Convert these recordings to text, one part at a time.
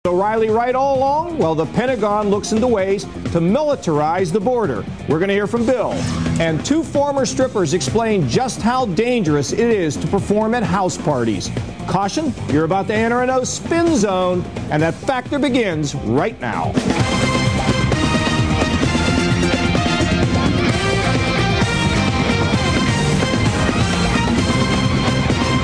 O'Reilly right all along? Well, the Pentagon looks into ways to militarize the border. We're going to hear from Bill. And two former strippers explain just how dangerous it is to perform at house parties. Caution, you're about to enter a no spin zone, and that factor begins right now.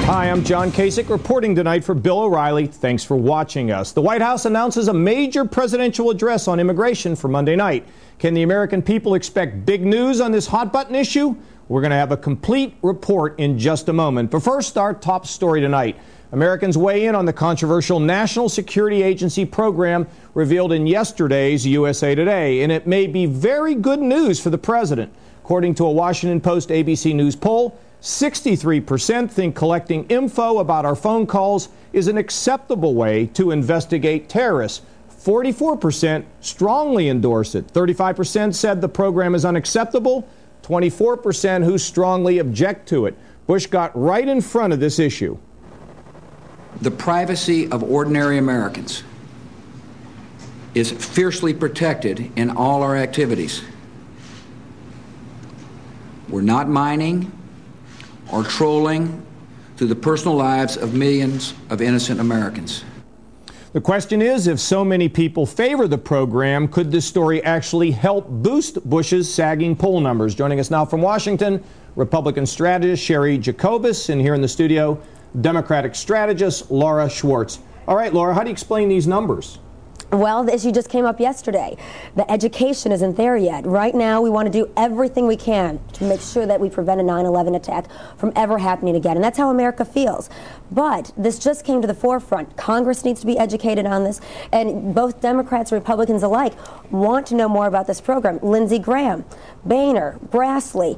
Hi, I'm John Kasich reporting tonight for Bill O'Reilly. Thanks for watching us. The White House announces a major presidential address on immigration for Monday night. Can the American people expect big news on this hot-button issue? We're going to have a complete report in just a moment. But first, our top story tonight. Americans weigh in on the controversial National Security Agency program revealed in yesterday's USA Today, and it may be very good news for the president. According to a Washington Post ABC News poll, 63% think collecting info about our phone calls is an acceptable way to investigate terrorists. 44% strongly endorse it. 35% said the program is unacceptable. 24% who strongly object to it. Bush got right in front of this issue. The privacy of ordinary Americans is fiercely protected in all our activities. We're not mining or trolling through the personal lives of millions of innocent Americans. The question is, if so many people favor the program, could this story actually help boost Bush's sagging poll numbers? Joining us now from Washington, Republican strategist Sherry Jacobus, and here in the studio, Democratic strategist Laura Schwartz. All right, Laura, how do you explain these numbers? Well, the issue just came up yesterday. The education isn't there yet. Right now, we want to do everything we can to make sure that we prevent a 9/11 attack from ever happening again. And that's how America feels. But this just came to the forefront. Congress needs to be educated on this. And both Democrats and Republicans alike want to know more about this program. Lindsey Graham, Boehner, Grassley,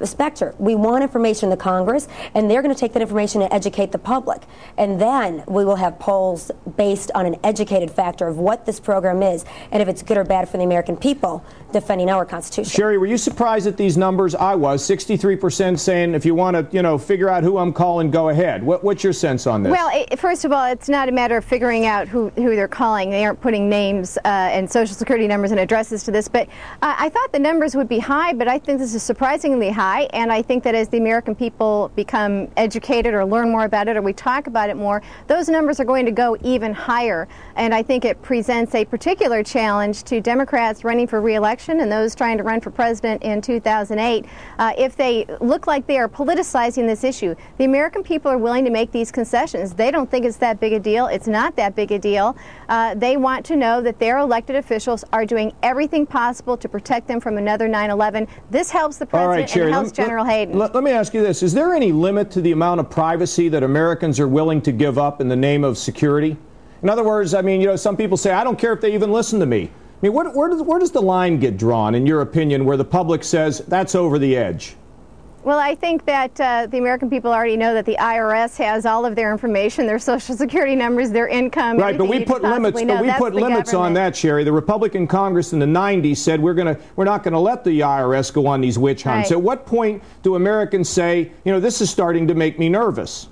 Specter. We want information in the Congress, and they're going to take that information and educate the public. And then we will have polls based on an educated factor of what this program is and if it's good or bad for the American people defending our Constitution. Sherry, were you surprised at these numbers? I was. 63% saying if you want to, figure out who I'm calling, go ahead. What's your sense on this? Well, first of all, it's not a matter of figuring out who they're calling. They aren't putting names and Social Security numbers and addresses to this. But I thought the numbers would be high, but I think this is surprisingly high. And I think that as the American people become educated or learn more about it or we talk about it more, those numbers are going to go even higher. And I think it presents a particular challenge to Democrats running for re-election and those trying to run for president in 2008. If they look like they are politicizing this issue, the American people are willing to make these concessions. They don't think it's that big a deal. It's not that big a deal. They want to know that their elected officials are doing everything possible to protect them from another 9/11. This helps the president. All right, Sherry, and helps General Hayden. Let me ask you this. Is there any limit to the amount of privacy that Americans are willing to give up in the name of security? In other words, some people say, I don't care if they even listen to me. I mean, where does the line get drawn, in your opinion, where the public says that's over the edge? Well, I think that the American people already know that the IRS has all of their information, their Social Security numbers, their income. Right, but we put limits. But we put limits on that, Sherry. The Republican Congress in the 90s said we're not going to let the IRS go on these witch hunts. Right. At what point do Americans say, this is starting to make me nervous?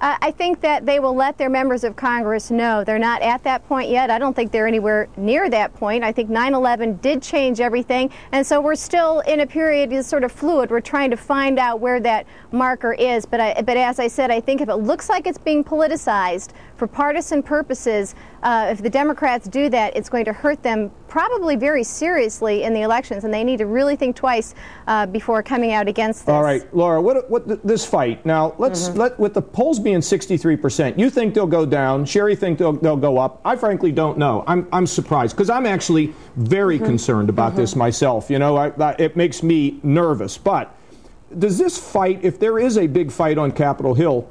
I think that they will let their members of Congress know. They're not at that point yet. I don't think they're anywhere near that point. I think 9/11 did change everything, and so we're still in a period that's sort of fluid. We're trying to find out where that marker is. But as I said, I think if it looks like it's being politicized for partisan purposes, if the Democrats do that, it's going to hurt them probably very seriously in the elections, and they need to really think twice before coming out against this. All right, Laura, what this fight now? With the polls being 63%, you think they'll go down? Sherry think they'll go up? I frankly don't know. I'm surprised because I'm actually very concerned about this myself. It makes me nervous. But does this fight, if there is a big fight on Capitol Hill,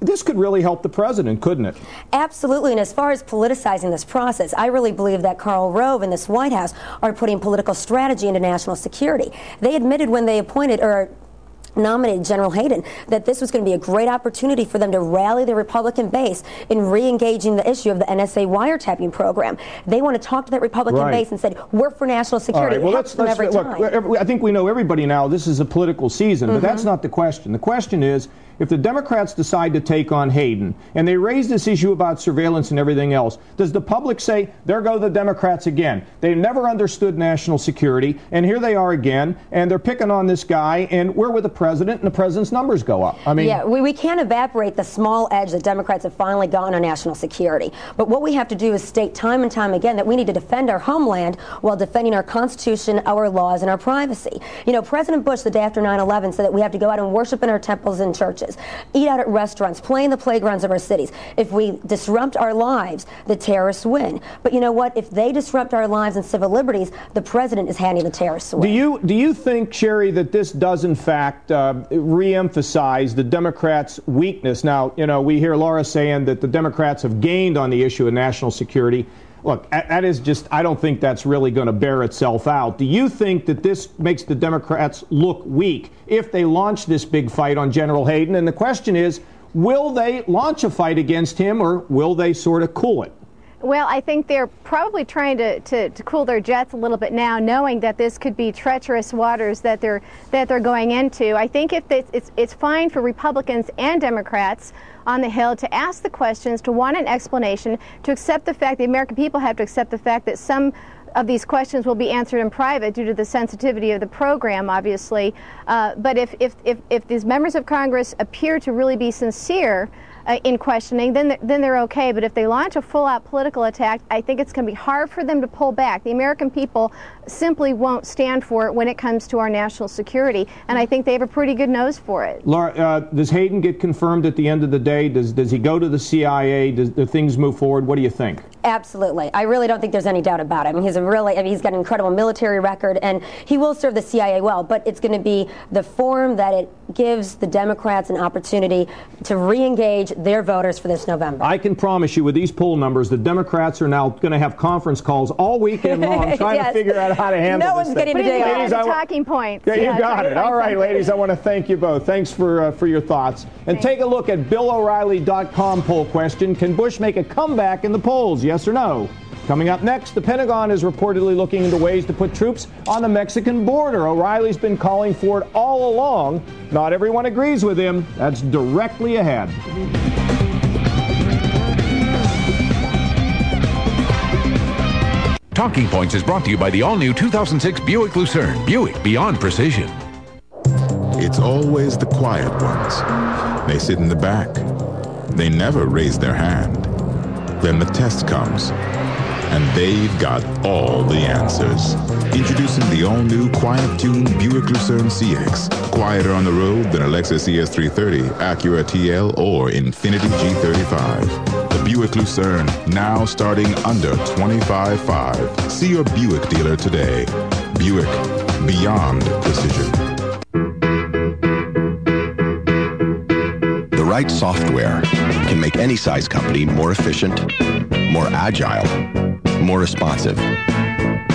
this could really help the president, couldn't it? Absolutely. And as far as politicizing this process, I really believe that Karl Rove and this White House are putting political strategy into national security. They admitted when they appointed or nominated General Hayden that this was going to be a great opportunity for them to rally the Republican base in re-engaging the issue of the NSA wiretapping program. They want to talk to that Republican base and said, we're for national security. All right, well, every time. Look, I think we know everybody now this is a political season, but that's not the question. The question is if the Democrats decide to take on Hayden and they raise this issue about surveillance and everything else, does the public say, there go the Democrats again? They never understood national security, and here they are again, and they're picking on this guy, and we're with the president, and the president's numbers go up. I mean, yeah, we can't evaporate the small edge that Democrats have finally gotten on national security. But what we have to do is state time and time again that we need to defend our homeland while defending our Constitution, our laws, and our privacy. You know, President Bush, the day after 9/11, said that we have to go out and worship in our temples and churches, eat out at restaurants, play in the playgrounds of our cities. If we disrupt our lives, the terrorists win. But you know what? If they disrupt our lives and civil liberties, the president is handing the terrorists away. Do you think, Sherry, that this does in fact re-emphasize the Democrats' weakness? Now, you know, we hear Laura saying that the Democrats have gained on the issue of national security. Look, that is just, I don't think that's really going to bear itself out. Do you think that this makes the Democrats look weak if they launch this big fight on General Hayden? And the question is, will they launch a fight against him, or will they sort of cool it? Well, I think they're probably trying to cool their jets a little bit now, knowing that this could be treacherous waters that they're going into. I think if it's fine for Republicans and Democrats on the Hill to ask the questions, to want an explanation, to accept the fact, the American people have to accept the fact that some of these questions will be answered in private due to the sensitivity of the program, obviously. But if these members of Congress appear to really be sincere in questioning, then they're okay. But if they launch a full-out political attack, I think it's going to be hard for them to pull back. The American people simply won't stand for it when it comes to our national security, and I think they have a pretty good nose for it. Laura, does Hayden get confirmed at the end of the day? Does he go to the CIA? Do things move forward? What do you think? Absolutely. I really don't think there's any doubt about it. I mean, he's got an incredible military record, and he will serve the CIA well, but it's going to be the forum that it gives the Democrats an opportunity to re-engage their voters for this November. I can promise you with these poll numbers, the Democrats are now going to have conference calls all weekend long trying yes. to figure out how to handle no this one's getting thing. a day off. Ladies, talking points. Yeah, you got it. All right, ladies, I want to thank you both. Thanks for your thoughts. And take a look at BillO'Reilly.com poll question. Can Bush make a comeback in the polls, yes or no? Coming up next, the Pentagon is reportedly looking into ways to put troops on the Mexican border. O'Reilly's been calling for it all along. Not everyone agrees with him. That's directly ahead. Talking Points is brought to you by the all-new 2006 Buick Lucerne. Buick, beyond precision. It's always the quiet ones. They sit in the back. They never raise their hand. Then the test comes, and they've got all the answers. Introducing the all-new quiet-tuned Buick Lucerne CX. Quieter on the road than a Lexus ES330, Acura TL, or Infiniti G35. The Buick Lucerne, now starting under $25,500. See your Buick dealer today. Buick, beyond precision. The right software can make any size company more efficient, more agile, more responsive.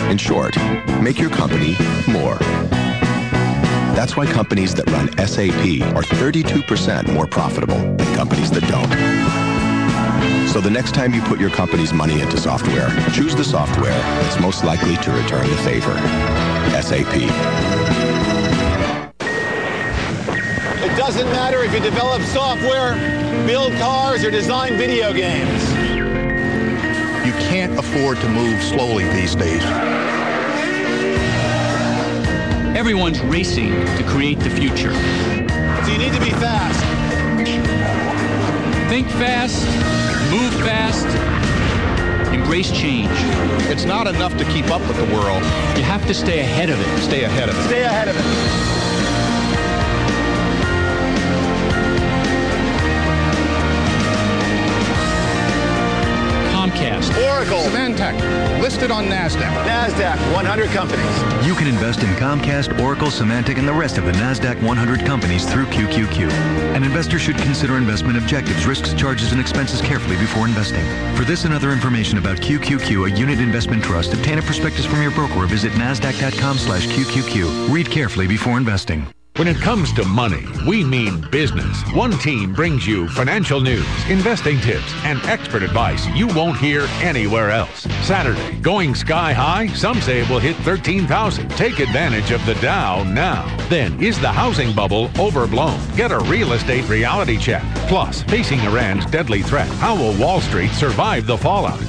In short, make your company more. That's why companies that run SAP are 32% more profitable than companies that don't. So the next time you put your company's money into software, choose the software that's most likely to return the favor. SAP. It doesn't matter if you develop software, build cars, or design video games. You can't afford to move slowly these days. Everyone's racing to create the future. So you need to be fast. Think fast, move fast, embrace change. It's not enough to keep up with the world. You have to stay ahead of it. Stay ahead of it. Stay ahead of it. Oracle, Symantec, listed on NASDAQ. NASDAQ, 100 companies. You can invest in Comcast, Oracle, Symantec, and the rest of the NASDAQ 100 companies through QQQ. An investor should consider investment objectives, risks, charges, and expenses carefully before investing. For this and other information about QQQ, a unit investment trust, obtain a prospectus from your broker or visit NASDAQ.com/QQQ. Read carefully before investing. When it comes to money, we mean business. One team brings you financial news, investing tips, and expert advice you won't hear anywhere else. Saturday, going sky high? Some say it will hit 13,000. Take advantage of the Dow now. Then, is the housing bubble overblown? Get a real estate reality check. Plus, facing Iran's deadly threat, how will Wall Street survive the fallout?